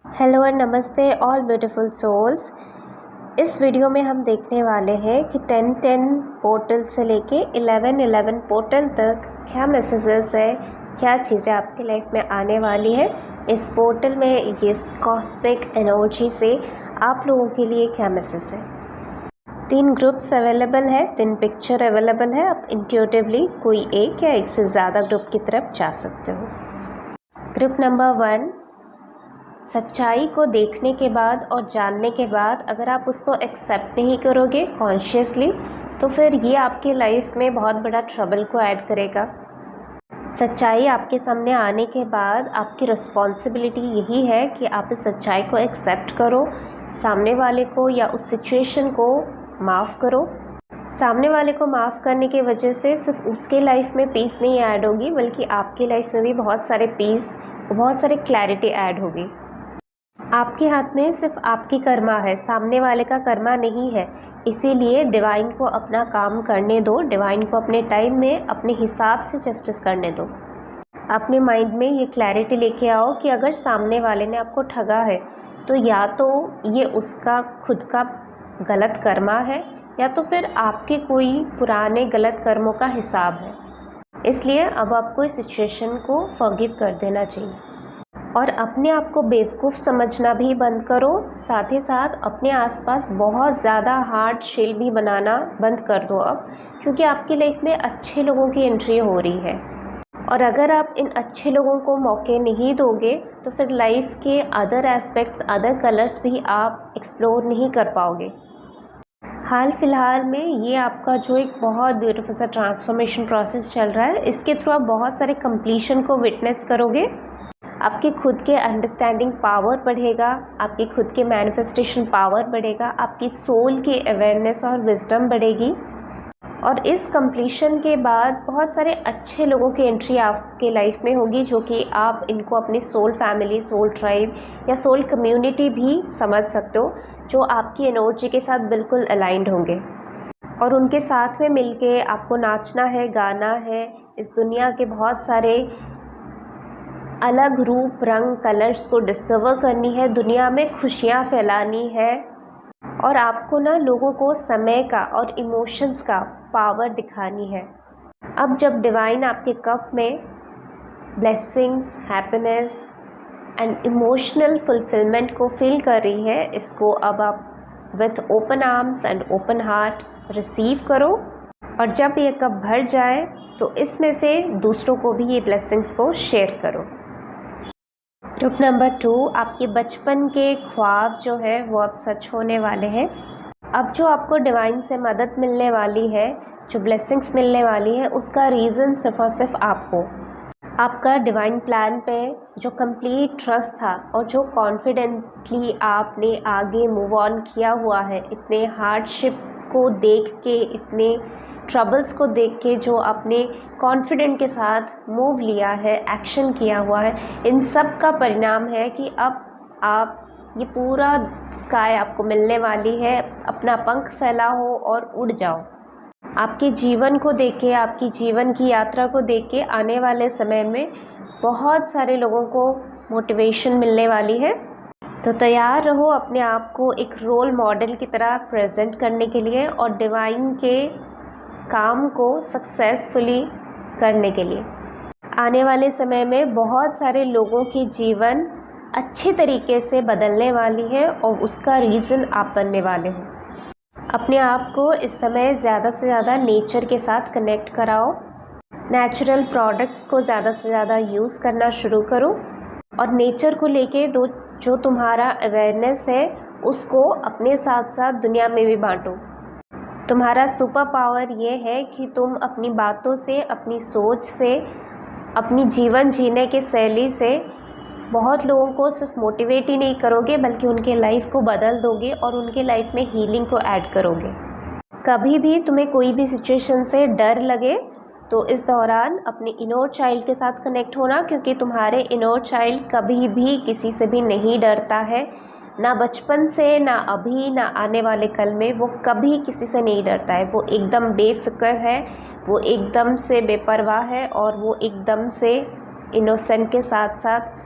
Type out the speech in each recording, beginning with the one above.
Hello and नमस्ते all beautiful souls. इस video में हम देखने वाले हैं कि 10-10 पोर्टल से लेके 11-11 पोर्टल तक क्या मैसेजेस है, क्या चीज़ें आपकी लाइफ में आने वाली है। इस पोर्टल में ये कॉस्मिक एनर्जी से आप लोगों के लिए क्या मैसेज है। 3 ग्रुप्स अवेलेबल है, 3 पिक्चर अवेलेबल है। आप इंट्यूटिवली कोई एक या एक से ज़्यादा ग्रुप की तरफ जा सकते हो। ग्रुप नंबर 1, सच्चाई को देखने के बाद और जानने के बाद अगर आप उसको एक्सेप्ट नहीं करोगे कॉन्शियसली, तो फिर ये आपकी लाइफ में बहुत बड़ा ट्रबल को ऐड करेगा। सच्चाई आपके सामने आने के बाद आपकी रिस्पॉन्सिबिलिटी यही है कि आप इस सच्चाई को एक्सेप्ट करो, सामने वाले को या उस सिचुएशन को माफ़ करो। सामने वाले को माफ़ करने की वजह से सिर्फ उसके लाइफ में पीस नहीं ऐड होगी, बल्कि आपकी लाइफ में भी बहुत सारे पीस, बहुत सारे क्लैरिटी ऐड होगी। आपके हाथ में सिर्फ आपकी कर्मा है, सामने वाले का कर्मा नहीं है। इसीलिए डिवाइन को अपना काम करने दो, डिवाइन को अपने टाइम में अपने हिसाब से जस्टिस करने दो। अपने माइंड में ये क्लैरिटी लेके आओ कि अगर सामने वाले ने आपको ठगा है तो या तो ये उसका खुद का गलत कर्मा है या तो फिर आपके कोई पुराने गलत कर्मों का हिसाब है। इसलिए अब आपको इस सिचुएशन को फॉरगिव कर देना चाहिए और अपने आप को बेवकूफ़ समझना भी बंद करो। साथ ही साथ अपने आसपास बहुत ज़्यादा हार्ड शेल भी बनाना बंद कर दो अब, क्योंकि आपकी लाइफ में अच्छे लोगों की एंट्री हो रही है और अगर आप इन अच्छे लोगों को मौके नहीं दोगे तो फिर लाइफ के अदर एस्पेक्ट्स, अदर कलर्स भी आप एक्सप्लोर नहीं कर पाओगे। हाल फिलहाल में ये आपका जो एक बहुत ब्यूटीफुल सा ट्रांसफॉर्मेशन प्रोसेस चल रहा है, इसके थ्रू आप बहुत सारे कंप्लीशन को विटनेस करोगे। आपकी खुद के अंडरस्टैंडिंग पावर बढ़ेगा, आपकी खुद के मैनिफेस्टेशन पावर बढ़ेगा, आपकी सोल की अवेयरनेस और विजडम बढ़ेगी। और इस कंप्लीशन के बाद बहुत सारे अच्छे लोगों की एंट्री आपके लाइफ में होगी, जो कि आप इनको अपनी सोल फैमिली, सोल ट्राइब या सोल कम्युनिटी भी समझ सकते हो, जो आपकी एनर्जी के साथ बिल्कुल अलाइंड होंगे। और उनके साथ में मिलके आपको नाचना है, गाना है, इस दुनिया के बहुत सारे अलग रूप, रंग, कलर्स को डिस्कवर करनी है, दुनिया में खुशियाँ फैलानी है और आपको ना लोगों को समय का और इमोशंस का पावर दिखानी है। अब जब डिवाइन आपके कप में blessings, happiness and emotional fulfilment को फील कर रही है, इसको अब आप with open arms and open heart receive करो और जब ये कप भर जाए तो इसमें से दूसरों को भी ये ब्लेसिंग्स को शेयर करो। ग्रुप नंबर 2, आपके बचपन के ख्वाब जो है वो अब सच होने वाले हैं। अब जो आपको डिवाइन से मदद मिलने वाली है, जो ब्लेसिंग्स मिलने वाली है, उसका रीज़न सिर्फ और सिर्फ आप हो। आपका डिवाइन प्लान पे जो कंप्लीट ट्रस्ट था और जो कॉन्फिडेंटली आपने आगे मूव ऑन किया हुआ है, इतने हार्डशिप को देख के, इतने ट्रबल्स को देख के जो आपने कॉन्फिडेंट के साथ मूव लिया है, एक्शन किया हुआ है, इन सब का परिणाम है कि अब आप ये पूरा स्काई आपको मिलने वाली है। अपना पंख फैलाओ और उड़ जाओ। आपके जीवन को देख के, आपकी जीवन की यात्रा को देख के आने वाले समय में बहुत सारे लोगों को मोटिवेशन मिलने वाली है। तो तैयार रहो अपने आप को एक रोल मॉडल की तरह प्रेजेंट करने के लिए और डिवाइन के काम को सक्सेसफुली करने के लिए। आने वाले समय में बहुत सारे लोगों के जीवन अच्छे तरीके से बदलने वाली है और उसका रीज़न आप बनने वाले हो। अपने आप को इस समय ज़्यादा से ज़्यादा नेचर के साथ कनेक्ट कराओ, नेचुरल प्रोडक्ट्स को ज़्यादा से ज़्यादा यूज़ करना शुरू करो और नेचर को लेके जो तुम्हारा अवेयरनेस है उसको अपने साथ साथ दुनिया में भी बांटो। तुम्हारा सुपर पावर ये है कि तुम अपनी बातों से, अपनी सोच से, अपनी जीवन जीने के शैली से बहुत लोगों को सिर्फ मोटिवेट ही नहीं करोगे, बल्कि उनके लाइफ को बदल दोगे और उनके लाइफ में हीलिंग को ऐड करोगे। कभी भी तुम्हें कोई भी सिचुएशन से डर लगे तो इस दौरान अपने इनर चाइल्ड के साथ कनेक्ट होना, क्योंकि तुम्हारे इनर चाइल्ड कभी भी किसी से भी नहीं डरता है, ना बचपन से, ना अभी, ना आने वाले कल में। वो कभी किसी से नहीं डरता है। वो एकदम बेफिक्र है, वो एकदम से बेपरवाह है और वो एकदम से इनोसेंट के साथ साथ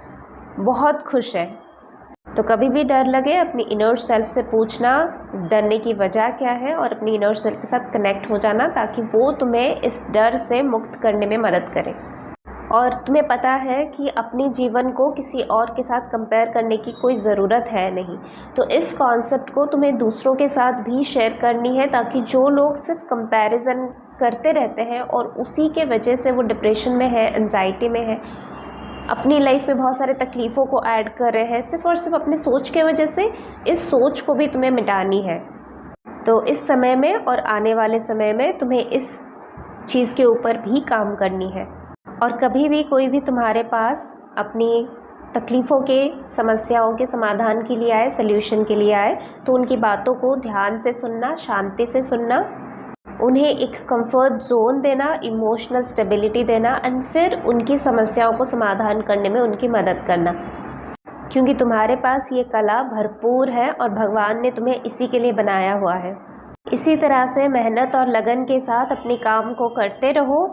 बहुत खुश है। तो कभी भी डर लगे अपनी इनर सेल्फ से पूछना डरने की वजह क्या है और अपनी इनर सेल्फ के साथ कनेक्ट हो जाना, ताकि वो तुम्हें इस डर से मुक्त करने में मदद करे। और तुम्हें पता है कि अपने जीवन को किसी और के साथ कंपेयर करने की कोई ज़रूरत है नहीं। तो इस कॉन्सेप्ट को तुम्हें दूसरों के साथ भी शेयर करनी है, ताकि जो लोग सिर्फ कंपैरिजन करते रहते हैं और उसी के वजह से वो डिप्रेशन में है, एंजाइटी में है, अपनी लाइफ में बहुत सारे तकलीफ़ों को ऐड कर रहे हैं सिर्फ और सिर्फ अपने सोच के वजह से, इस सोच को भी तुम्हें मिटानी है। तो इस समय में और आने वाले समय में तुम्हें इस चीज़ के ऊपर भी काम करनी है। और कभी भी कोई भी तुम्हारे पास अपनी तकलीफ़ों के, समस्याओं के समाधान के लिए आए, सल्यूशन के लिए आए, तो उनकी बातों को ध्यान से सुनना, शांति से सुनना, उन्हें एक कंफर्ट जोन देना, इमोशनल स्टेबिलिटी देना, एंड फिर उनकी समस्याओं को समाधान करने में उनकी मदद करना। क्योंकि तुम्हारे पास ये कला भरपूर है और भगवान ने तुम्हें इसी के लिए बनाया हुआ है। इसी तरह से मेहनत और लगन के साथ अपने काम को करते रहो।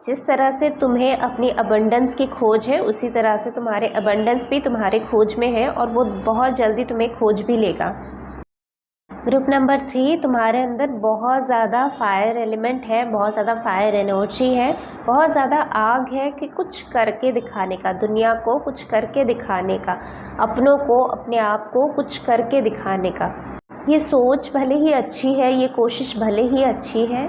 जिस तरह से तुम्हें अपनी अबंडेंस की खोज है, उसी तरह से तुम्हारे अबंडेंस भी तुम्हारे खोज में है और वो बहुत जल्दी तुम्हें खोज भी लेगा। ग्रुप नंबर 3, तुम्हारे अंदर बहुत ज़्यादा फायर एलिमेंट है, बहुत ज़्यादा फायर एनर्जी है, बहुत ज़्यादा आग है कि कुछ करके दिखाने का, दुनिया को कुछ करके दिखाने का, अपनों को, अपने आप को कुछ करके दिखाने का। ये सोच भले ही अच्छी है, ये कोशिश भले ही अच्छी है,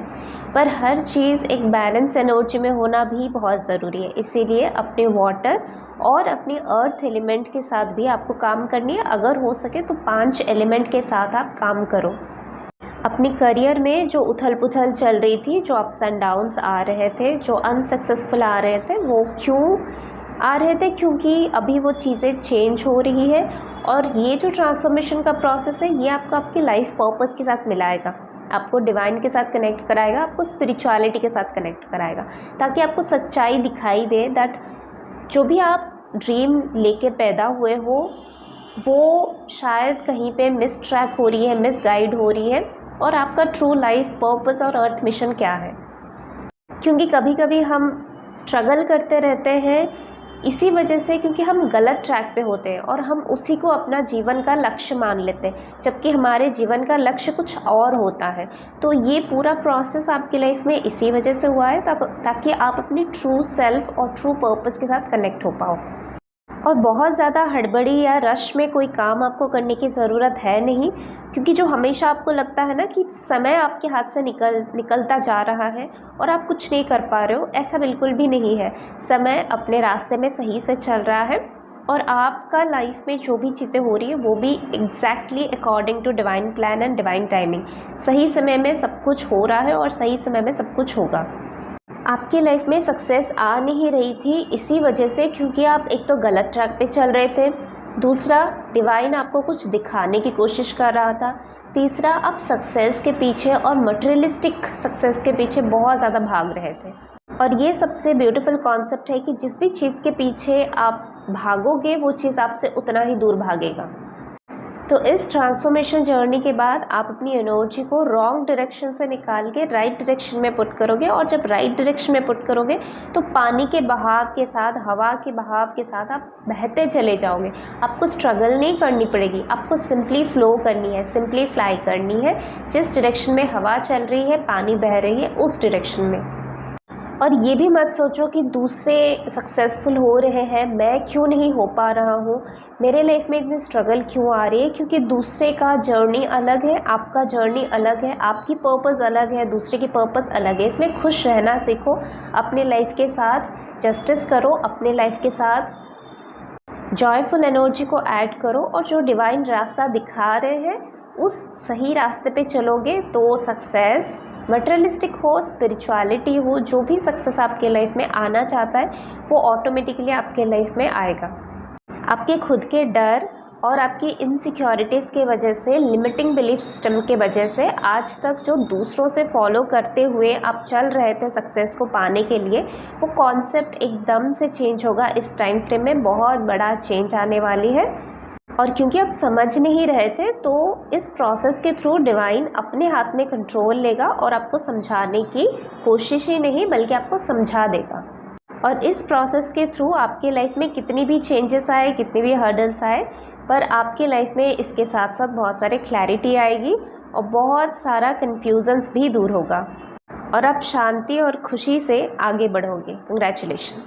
पर हर चीज़ एक बैलेंस एनर्जी में होना भी बहुत ज़रूरी है। इसीलिए अपने वाटर और अपनी अर्थ एलिमेंट के साथ भी आपको काम करनी है। अगर हो सके तो 5 एलिमेंट के साथ आप काम करो। अपनी करियर में जो उथल पुथल चल रही थी, जो अप्स एंड डाउन्स आ रहे थे, जो अनसक्सेसफुल आ रहे थे, वो क्यों आ रहे थे? क्योंकि अभी वो चीज़ें चेंज हो रही है और ये जो ट्रांसफॉर्मेशन का प्रोसेस है, ये आपको आपकी लाइफ पर्पस के साथ मिलाएगा, आपको डिवाइन के साथ कनेक्ट कराएगा, आपको स्पिरिचुअलिटी के साथ कनेक्ट कराएगा, ताकि आपको सच्चाई दिखाई दे दैट जो भी आप ड्रीम लेके पैदा हुए हो, वो शायद कहीं पे मिस ट्रैक हो रही है, मिस गाइड हो रही है, और आपका ट्रू लाइफ पर्पस और अर्थ मिशन क्या है। क्योंकि कभी कभी हम स्ट्रगल करते रहते हैं इसी वजह से, क्योंकि हम गलत ट्रैक पे होते हैं और हम उसी को अपना जीवन का लक्ष्य मान लेते हैं, जबकि हमारे जीवन का लक्ष्य कुछ और होता है। तो ये पूरा प्रोसेस आपकी लाइफ में इसी वजह से हुआ है, ताकि आप अपनी ट्रू सेल्फ और ट्रू पर्पस के साथ कनेक्ट हो पाओ। और बहुत ज़्यादा हड़बड़ी या रश में कोई काम आपको करने की ज़रूरत है नहीं, क्योंकि जो हमेशा आपको लगता है ना कि समय आपके हाथ से निकलता जा रहा है और आप कुछ नहीं कर पा रहे हो, ऐसा बिल्कुल भी नहीं है। समय अपने रास्ते में सही से चल रहा है और आपका लाइफ में जो भी चीज़ें हो रही है वो भी exactly according to divine plan and divine timing, सही समय में सब कुछ हो रहा है और सही समय में सब कुछ होगा। आपकी लाइफ में सक्सेस आ नहीं रही थी इसी वजह से, क्योंकि आप एक तो गलत ट्रैक पे चल रहे थे, दूसरा डिवाइन आपको कुछ दिखाने की कोशिश कर रहा था, तीसरा आप सक्सेस के पीछे और मटेरियलिस्टिक सक्सेस के पीछे बहुत ज़्यादा भाग रहे थे। और ये सबसे ब्यूटीफुल कॉन्सेप्ट है कि जिस भी चीज़ के पीछे आप भागोगे वो चीज़ आपसे उतना ही दूर भागेगा। तो इस ट्रांसफॉर्मेशन जर्नी के बाद आप अपनी एनर्जी को रॉन्ग डायरेक्शन से निकाल के राइट डायरेक्शन में पुट करोगे, और जब राइट डायरेक्शन में पुट करोगे तो पानी के बहाव के साथ, हवा के बहाव के साथ आप बहते चले जाओगे। आपको स्ट्रगल नहीं करनी पड़ेगी, आपको सिंपली फ्लो करनी है, सिंपली फ्लाई करनी है। जिस डायरेक्शन में हवा चल रही है, पानी बह रही है, उस डायरेक्शन में। और ये भी मत सोचो कि दूसरे सक्सेसफुल हो रहे हैं, मैं क्यों नहीं हो पा रहा हूँ, मेरे लाइफ में इतनी स्ट्रगल क्यों आ रही है। क्योंकि दूसरे का जर्नी अलग है, आपका जर्नी अलग है, आपकी पर्पस अलग है, दूसरे की पर्पस अलग है। इसलिए खुश रहना सीखो, अपने लाइफ के साथ जस्टिस करो, अपने लाइफ के साथ जॉयफुल एनर्जी को ऐड करो, और जो डिवाइन रास्ता दिखा रहे हैं उस सही रास्ते पे चलोगे तो सक्सेस, मटेरियलिस्टिक हो, स्पिरिचुअलिटी हो, जो भी सक्सेस आपके लाइफ में आना चाहता है वो ऑटोमेटिकली आपके लाइफ में आएगा। आपके खुद के डर और आपकी इनसिक्योरिटीज़ के वजह से, लिमिटिंग बिलीफ सिस्टम के वजह से आज तक जो दूसरों से फॉलो करते हुए आप चल रहे थे सक्सेस को पाने के लिए, वो कॉन्सेप्ट एकदम से चेंज होगा। इस टाइम फ्रेम में बहुत बड़ा चेंज आने वाली है। और क्योंकि आप समझ नहीं रहे थे, तो इस प्रोसेस के थ्रू डिवाइन अपने हाथ में कंट्रोल लेगा और आपको समझाने की कोशिश ही नहीं बल्कि आपको समझा देगा। और इस प्रोसेस के थ्रू आपके लाइफ में कितनी भी चेंजेस आए, कितनी भी हर्डल्स आए, पर आपकी लाइफ में इसके साथ साथ बहुत सारे क्लैरिटी आएगी और बहुत सारा कन्फ्यूज़न्स भी दूर होगा और आप शांति और खुशी से आगे बढ़ोगे। कंग्रेचुलेशन।